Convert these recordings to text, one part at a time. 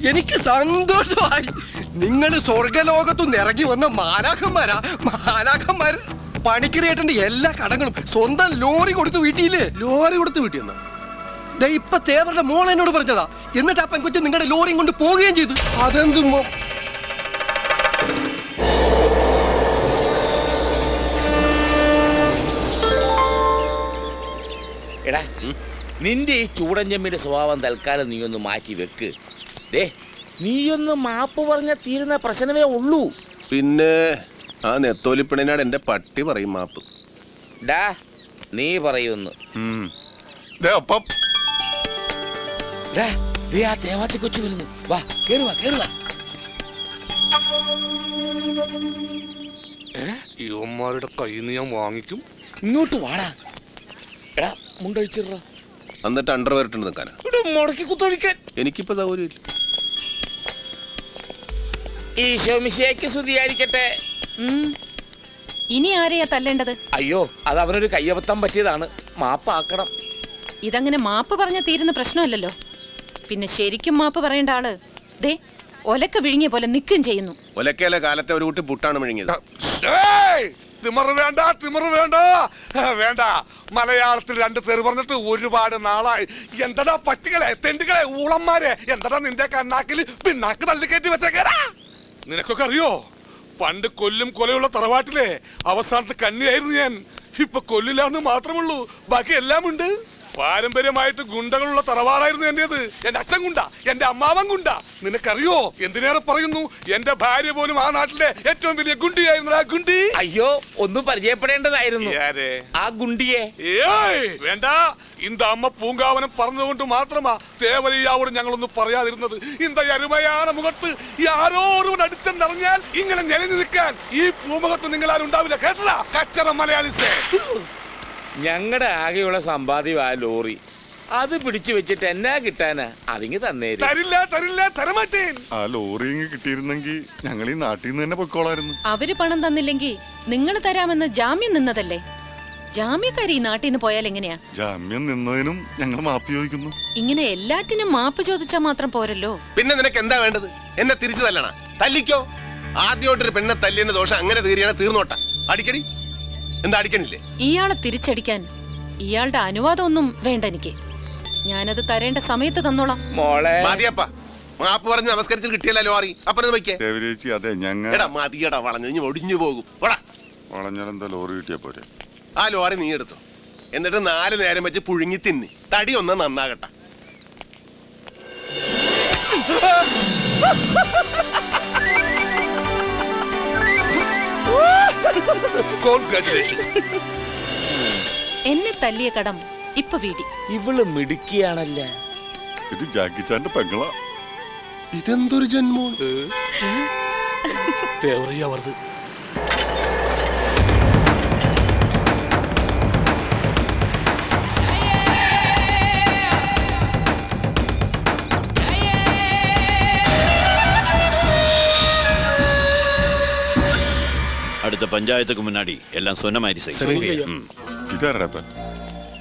എനിക്ക് സന്തോഷമായി. നിങ്ങൾ സ്വർഗലോകത്തുനിന്ന് ഇറങ്ങി വന്ന മാലാഖന്മാരാ. പണിക്കരേട്ടന്റെ എല്ലാ കടങ്ങളും സ്വന്തം ലോറി കൊടുത്ത് വീട്ടിയില്ലേ? ലോറി കൊടുത്ത് വീട്ടിൽ ഇപ്പൊ തേവരുടെ മോൾ എന്നോട് പറഞ്ഞതാ. എന്നിട്ട് ആ പെൺകൊച്ചു നിങ്ങളുടെ ലോറിയും കൊണ്ട് പോവുകയും ചെയ്തു. അതെന്തും എടാ, നിന്റെ ഈ ചൂടഞ്ചമ്മിന്റെ സ്വഭാവം തൽക്കാലം നീ ഒന്ന് മാറ്റി വെക്ക്. ദേ, നീയൊന്ന് മാപ്പ് പറഞ്ഞ തീരുന്ന പ്രശ്നമേ ഉള്ളൂ. പിന്നെ ആ നെത്തോലിപ്പിണിനാട് എന്റെ പട്ടി പറയും മാപ്പ്. ഡാ, നീ പറയുന്നു. ആ തേവാത്തി കൊച്ചു വരുന്നു. വാ, കേറുവാ. ഇവന്മാരുടെ കയ്യിൽ നിന്ന് ഞാൻ വാങ്ങിക്കും. ഇങ്ങോട്ട് വാടാ. എടാ, മുണ്ടഴിച്ചിട. എന്നിട്ട് അണ്ടർവെയർ ഇട്ട് നിൽക്കാനാ? മുടക്കി കുത്തൊഴിക്കാൻ എനിക്കിപ്പോ സൗകര്യമില്ല. ഈശോ മിശിഹായ്ക്ക് സ്തുതിയായിരിക്കട്ടെ. ഇനി ആരെയാ തല്ലേണ്ടത്? അയ്യോ, അത് അവനൊരു കയ്യബദ്ധം പറ്റിയതാണ്. മാപ്പാക്കണം. ഇതങ്ങനെ മാപ്പ് പറഞ്ഞ തീരുന്ന പ്രശ്നമല്ലല്ലോ. പിന്നെ ശരിക്കും മാപ്പ് പറയേണ്ട ആള് ദേ ഒലക്ക വിഴുങ്ങിയ പോലെ നിൽക്കുകയും ചെയ്യുന്നു. ഒലക്കയിലെ കാലത്തെ ഒരു കുട്ടി പുട്ടാണ് വിഴുങ്ങിയത്. വേണ്ട. മലയാളത്തിൽ 2 പേര് പറഞ്ഞിട്ട് ഒരുപാട് നാളായി. എന്തടാ പട്ടികളെ, തെണ്ടുകളെ, ഊളന്മാരെ, എന്തടാ നിന്റെ കണ്ണാക്കിൽ പിന്നാക്ക് തള്ളിക്കയറ്റി വെച്ചേക്കാരാ? നിനക്കൊക്കെ അറിയോ, പണ്ട് കൊല്ലും കൊലയുള്ള തറവാട്ടിലെ അവസാനത്തെ കന്നിയായിരുന്നു ഞാൻ. ഇപ്പൊ കൊല്ലില്ലാന്ന് മാത്രമുള്ളൂ, ബാക്കി എല്ലാം ഉണ്ട്. പാരമ്പര്യമായിട്ട് ഗുണ്ടകളുള്ള തറവാടായിരുന്നു എന്റേത്. എന്റെ അച്ഛൻ ഗുണ്ട, എന്റെ അമ്മാവൻ ഗുണ്ട. നിനക്കറിയോ, എന്തിനേറെ പറയുന്നു, എന്റെ ഭാര്യ പോലും ആ നാട്ടിലെ ഏറ്റവും വലിയ ഗുണ്ടിയായിരുന്നു. ആ ഗുണ്ടി അയ്യോ, ഒന്നും പരിചയപ്പെടേണ്ടതായിരുന്നു. ആ ഗുണ്ടിയെ വേണ്ട. இந்த അമ്മ പൂങ്കാവനം പറഞ്ഞതുകൊണ്ട് മാത്രമാ തേവലയ്യാവോട് ഞങ്ങളൊന്നും പറയാതിരുന്നത്. இந்த അരുമயான മുഖത്ത് ആരോ ഒരുവൻ അടിച്ചെന്നറിഞ്ഞാൽ ഇങ്ങനെ ഞെളിഞ്ഞു നിൽക്കാൻ ഈ പൂമുഖത്ത് നിങ്ങൾ ആരും ഉണ്ടാവില്ല. കേട്ടല്ല കച്ചറ മലയാളിസേ. ഞങ്ങളുടെ ആകെയുള്ള സമ്പാദ്യം ആ ലോറി. അത് പിടിച്ചു വെച്ചിട്ട് എന്നാ കിട്ടാനാ? അതിങ്ങ് തന്നേരും. തരമാറ്റേൻ. ആ ലോറി കിട്ടിയിരുന്നെങ്കിൽ ഞങ്ങൾ ഈ നാട്ടിൽ നിന്ന് തന്നെ പൊയ്ക്കോളായിരുന്നു. അവര് പണം തന്നില്ലെങ്കിൽ നിങ്ങൾ തരാമെന്ന് ജാമ്യം നിന്നതല്ലേ? ജാമ്യക്കാരി ഈ നാട്ടിൽ നിന്ന് പോയാൽ എങ്ങനെയാ? ജാമ്യം നിന്നതിനും ഞങ്ങൾ മാപ്പ് ചോദിക്കുന്നു. ഇങ്ങനെ എല്ലാറ്റിനും മാപ്പ് ചോദിച്ചാൽ മാത്രം പോരല്ലോ. പിന്നെ നിനക്ക് എന്താ വേണ്ടത്? എന്നെ തിരിച്ചു തല്ലണ? തല്ലിക്കോ. ആദ്യമായിട്ടൊരു പെണ്ണെ തല്ലിയെന്ന ദോഷം അങ്ങനെ തീർന്നോട്ട. അടിക്കടി. എന്താ അടിക്കണില്ലേ? ഇയാളെ തിരിച്ചടിക്കാൻ ഇയാളുടെ അനുവാദം ഒന്നും വേണ്ട എനിക്ക്. ഞാനത് തരേണ്ട സമയത്ത് തന്നോളാം. മോളെ മതിയപ്പ, മാപ്പ് പറഞ്ഞ് നമസ്കരിച്ച് കിട്ടിയല്ലോ ലോറി. അപ്പുറത്ത് വയ്ക്കേ. അതെ, ഞങ്ങൾ മതിയടാ, വളഞ്ഞു ഒടിഞ്ഞു പോകും. വളഞ്ഞാലെന്താ ലോറി കിട്ടിയാ പോരെ? ആ ലോറി നീ എടുത്തു. എന്നിട്ട് 4 നേരം വെച്ച് പുഴുങ്ങി തിന്നി. തടി ഒന്ന് നന്നാകട്ടെ. എന്നെ തല്ലിയ കടം ഇപ്പൊ വീടി. ഇവള് മിടുക്കിയാണല്ല. ഇത് ജാക്കിച്ചാന്റെ പെങ്ങളാ. ഇതെന്തൊരു ജന്മോ? തേവറയ്യാവർത് அடுத்த பஞ்சாயத்துக்கு முன்னாடி எல்லாம் சொன்ன மாதிரி ഇതാരടാ?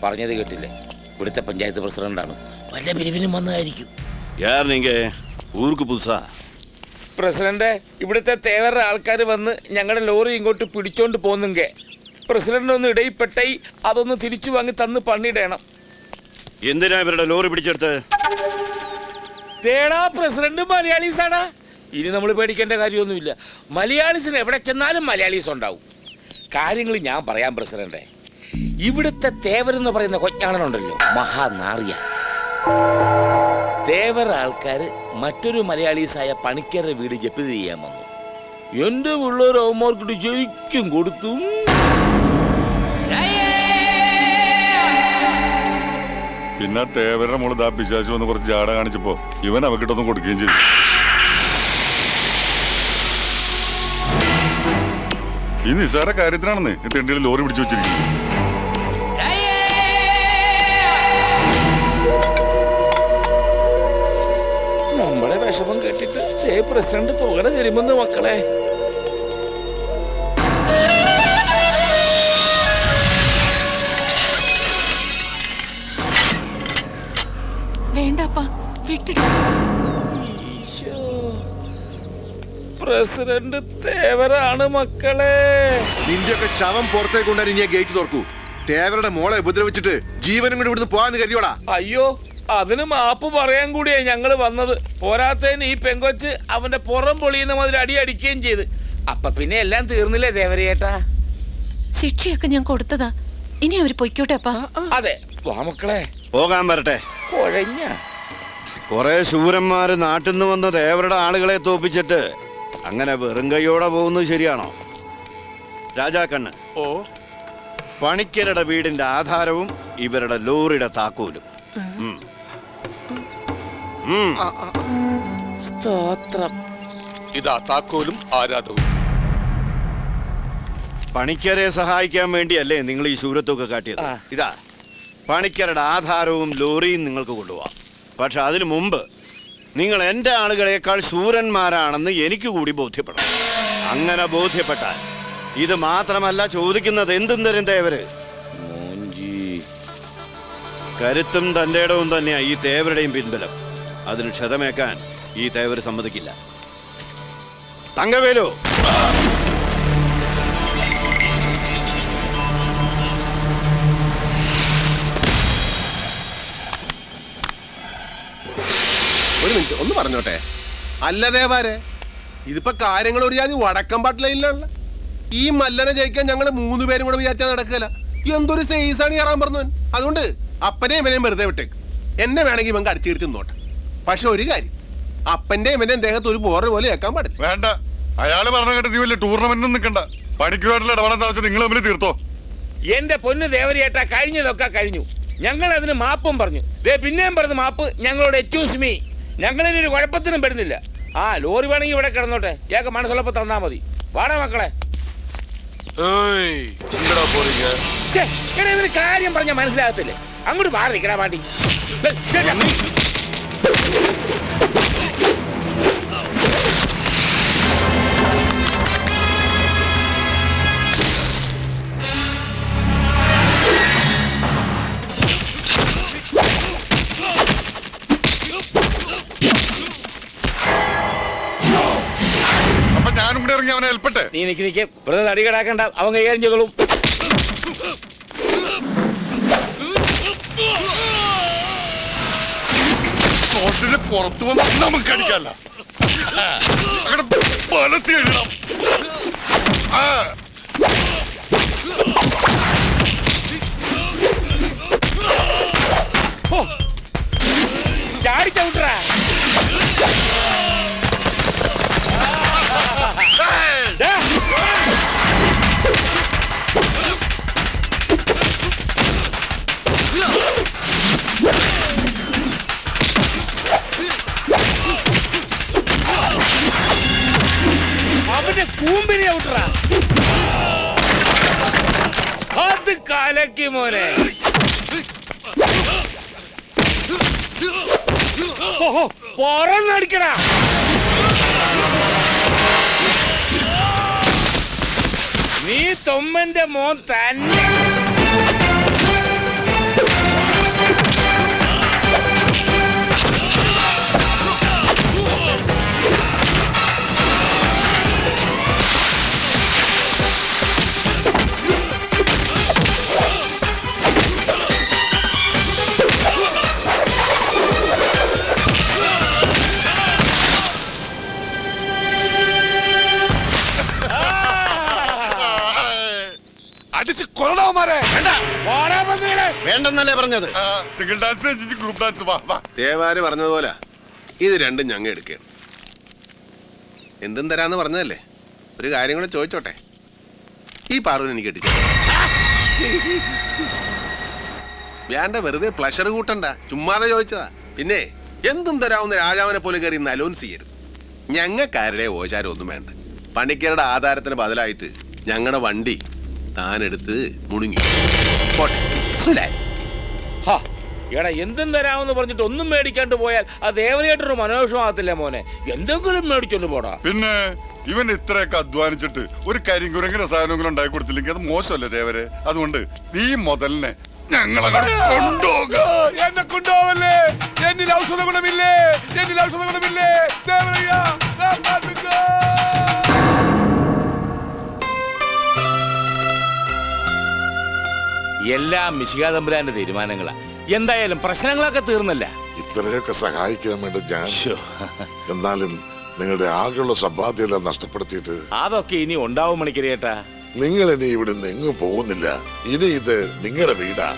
പറഞ്ഞത് കേട്ടില്ലേ? ഇവിടുത്തെ പഞ്ചായത്ത് പ്രസിഡന്റാണ്. വല്ല പിരിവിനും വന്നതായിരിക്കും. யார் நீங்க? ஊருக்கு புதுசா? പ്രസിഡന്റ്, ഇവിടുത്തെ തേവരുടെ ആൾക്കാർ വന്ന് ഞങ്ങളുടെ ലോറി ഇങ്ങോട്ട് പിടിച്ചോണ്ട് പോന്നെങ്കിൽ പ്രസിഡന്റിനൊന്ന് ഇടയിൽപ്പെട്ടായി അതൊന്ന് തിരിച്ചു വാങ്ങി തന്ന് പണിയിടണം. എന്തിനാ ഇവരുടെ ലോറി പിടിച്ചെടുത്ത്? തേടാ, പ്രസിഡന്റ് മലയാളീസാണ്. ഇനി നമ്മൾ പേടിക്കേണ്ട കാര്യമൊന്നുമില്ല. മലയാളീസിന് എവിടെ ചെന്നാലും മലയാളീസ് ഉണ്ടാവും. കാര്യങ്ങൾ ഞാൻ പറയാം പ്രസിഡന്റെ. ഇവിടുത്തെ തേവരെന്ന് പറയുന്ന കൊഞ്ഞാണനുണ്ടല്ലോ, മഹാനാറിയ. തേവർ ആൾക്കാർ മറ്റൊരു മലയാളീസായ പണിക്കരുടെ വീട് ജപ്തി ചെയ്യാൻ വന്നു. എന്റെ പിള്ളേർ അവന്മാർക്കിട്ട് ജയിക്കും കൊടുത്തു. പിന്നെ തേവരുടെ മോള് ദാ പിശാചു വന്ന് കുറച്ച് ജാട കാണിച്ചപ്പോ ഇവൻ അവക്കിട്ടൊന്നും കൊടുക്കുകയും ചെയ്തു. ഈ നിസ്സാര കാര്യത്തിനാണെന്ന് ഈ തെണ്ടിയിൽ ലോറി പിടിച്ചു വെച്ചിരിക്കുന്നത്. നമ്മളെ വിഷമം കേട്ടിട്ട് പ്രസിഡന്റ് പോകണ തരുമെന്ന് മക്കളെ. വേണ്ടപ്പാ, വിട്ടിട്ട്. പ്രസിഡന്റ് തേവരാണ് മക്കളെ. നിന്റെയൊക്കെ ശവം പുറത്തേക്ക് കൊണ്ടുവരാൻ ഇനി ഗേറ്റ് തുറക്കൂ. തേവരുടെ മോളെ ഉപദ്രവിച്ചിട്ട് ജീവനും കൂടി ഇവിടുന്ന് പോവാന്ന് കരുതിയോടാ. അയ്യോ, അതിന് മാപ്പ് പറയാൻ കൂടിയാ ഞങ്ങള് വന്നത്. പോരാത്തതിന് ഈ പെങ്കൊച്ച് അവന്റെ പുറം പൊളിയുന്ന മുതൽ അടി അടിക്കുകയും ചെയ്ത്. അപ്പൊ പിന്നെ എല്ലാം തീർന്നില്ലേ ദേവരേട്ടാ? ശിക്ഷയൊക്കെ ഞാൻ കൊടുത്തതാ. ഇനി അവര് പൊയ്ക്കോട്ടെ അപ്പാ. അതെ, വാ മക്കളെ. പോകാൻ വരട്ടെ. കുഴഞ്ഞ കുറെ ശൂരന്മാര് നാട്ടിൽ നിന്ന് വന്ന തേവരുടെ ആളുകളെ തോപ്പിച്ചിട്ട് അങ്ങനെ വെറും കൈയോടെ പോകുന്നത് ശരിയാണോ? രാജാക്കണ്ണ്, പണിക്കരുടെ വീടിന്റെ ആധാരവും ഇവരുടെ ലോറിയുടെ താക്കോലും. സ്തോത്രം. ഇതാ താക്കോലും ആരാധവും. പണിക്കരെ സഹായിക്കാൻ വേണ്ടിയല്ലേ നിങ്ങൾ ഈ ശൂരത്വമൊക്കെ കാട്ടിയത്? ഇതാ പണിക്കരുടെ ആധാരവും ലോറിയും നിങ്ങൾക്ക് കൊണ്ടുപോവാം. പക്ഷെ അതിനു മുമ്പ് നിങ്ങൾ എൻ്റെ ആളുകളെക്കാൾ ശൂരന്മാരാണെന്ന് എനിക്ക് കൂടി ബോധ്യപ്പെടണം. അങ്ങനെ ബോധ്യപ്പെട്ടാൽ ഇത് മാത്രമല്ല ചോദിക്കുന്നത് എന്തും തരും തേവര്. കരുത്തും തൻ്റെ ഇടവും തന്നെയാ ഈ തേവരുടെയും പിൻബലം. അതിന് ക്ഷതമേക്കാൻ ഈ തേവര് സമ്മതിക്കില്ല. തങ്കവേലു, ഒരു മിനിറ്റ് ഒന്ന് പറഞ്ഞോട്ടെ. അല്ല ദേവാരെ, ഇതിപ്പോ കാര്യങ്ങൾ ഒരു ജാതി വടക്കം പാട്ടിലുള്ള ഈ മല്ലനെ ജയിക്കാൻ ഞങ്ങൾ 3 പേരും കൂടെ വിചാരിച്ചാൽ നടക്കില്ല. എന്തൊരു സൈസാണ് കയറാൻ പറഞ്ഞവൻ. അതുകൊണ്ട് അപ്പനെയും ഇവനെയും വെറുതെ വിട്ടേക്ക്. എന്നെ വേണമെങ്കിൽ ഇവൻ കടിച്ചു തീർത്തി നോട്ടെ. പക്ഷെ ഒരു കാര്യം, അപ്പന്റെ ഇവന്റെ ദേഹത്ത് ഒരു പോറ പോലെ കേൾക്കാൻ പാടില്ല. വേണ്ട, അയാള് പറഞ്ഞ കേട്ട് നീ വലിയ ടൂർണമെന്റിനും നിൽക്കണ്ട. പണിക്കുമായിട്ടുള്ള ഇടപെടാൻ വെച്ചാൽ നിങ്ങൾ തമ്മിൽ തീർത്തോ. എന്റെ പൊന്ന് ദേവരേട്ടാ, കഴിഞ്ഞതൊക്കെ കഴിഞ്ഞു. ഞങ്ങൾ അതിന് മാപ്പും പറഞ്ഞു. പിന്നെയും പറഞ്ഞ മാപ്പ് ഞങ്ങളോട് എക്സ്ക്യൂസ് മീ. ഞങ്ങളിനൊരു കുഴപ്പത്തിനും പെടുന്നില്ല. ആ ലോറി വേണമെങ്കിൽ ഇവിടെ കിടന്നോട്ടെ. ഇയാൾക്ക് മനസ്സുള്ളപ്പോ തന്നാ മതി. വാടാ മക്കളെ. ഇവന് കാര്യം പറഞ്ഞ മനസ്സിലാകത്തില്ലേ? അങ്ങോട്ട് മാറിക്കടാ പാണ്ടി. അപ്പൊ ഞാനും കൂടെ ഇറങ്ങി അവനെ ഏൽപ്പട്ടെ. നീ നിക്ക് വെറുതെ തടി കിടാക്കണ്ട. അവൻ കൈകാര്യം ചെയ്തോളും. കോട്ടിന് പുറത്തു വന്ന് നമുക്ക് അടിക്കല്ല. ബലത്തി എഴുതാം. ചാടി ചവിട്ടറാ. അവന്റെ കൂമ്പിനെ ചവിട്ടറാ. അത് കലക്കി മോനെ. പുറന്നടിക്കടാ. നീ തൊമ്മന്റെ മോൻ തന്നെ. അടിച്ച് കൊല്ലണവന്മാരെ. വേണ്ടെന്നല്ലേ പറഞ്ഞത്? Single dance, group dance. വാ. ദേവാര് പറഞ്ഞതുപോലെ ഇത് രണ്ടും ഞങ്ങൾ എടുക്കണം. എന്തും തരാന്ന് പറഞ്ഞതല്ലേ. ഒരു കാര്യം കൂടെ ചോദിച്ചോട്ടെ. ഈ പാർവന് എനിക്ക് അടിച്ചു വേണ്ട, വെറുതെ പ്ലഷർ കൂട്ടണ്ട. ചുമ്മാതെ ചോദിച്ചതാ. പിന്നെ എന്തും തരാവുന്ന രാജാവിനെ പോലും കയറി ഇന്ന് അലോൻസ് ചെയ്യരുത്. ഞങ്ങൾക്കാരുടെ ഓചാരം ഒന്നും വേണ്ട. പണിക്കരുടെ ആധാരത്തിന് ബദലായിട്ട് ഞങ്ങളുടെ വണ്ടി താനെടുത്ത് മുടുങ്ങി പോട്ടെ. എടാ, എന്തും തരാമെന്ന് പറഞ്ഞിട്ട് ഒന്നും മേടിക്കാണ്ട് പോയാൽ അത് ദേവരേട്ടൊരു മനോഷമാകത്തില്ല മോനെ. എന്തെങ്കിലും മേടിച്ചോണ്ട് പോടാ. പിന്നെ ഇവൻ ഇത്രയൊക്കെ അധ്വാനിച്ചിട്ട് ഒരു കരിങ്കുരങ്ങിന് സാധനങ്ങളും ഉണ്ടാക്കി കൊടുത്തില്ലെങ്കിൽ അത് മോശമല്ലേ ദേവരെ? അതുകൊണ്ട് ഈ മുതലിനെ ഞങ്ങളെ എന്നെ കൊണ്ടുപോവല്ലേ. എന്നിൽ ഔഷധ ഗുണമില്ലേ? എല്ലാം മിശികാതമ്പുരാന്റെ തീരുമാനങ്ങളാ. എന്തായാലും പ്രശ്നങ്ങളൊക്കെ തീർന്നല്ല. ഇത്രയൊക്കെ സഹായിക്കാൻ വേണ്ടി ഞാൻ എന്നാലും നിങ്ങളുടെ ആകെയുള്ള സമ്പാദ്യമെല്ലാം നഷ്ടപ്പെടുത്തിയിട്ട് അതൊക്കെ ഇനി ഉണ്ടാവും മണിക്കരേട്ടാ. നിങ്ങൾ ഇനി ഇവിടെ നിന്ന് എങ്ങും പോകുന്നില്ല. ഇനി ഇത് നിങ്ങളുടെ വീടാ.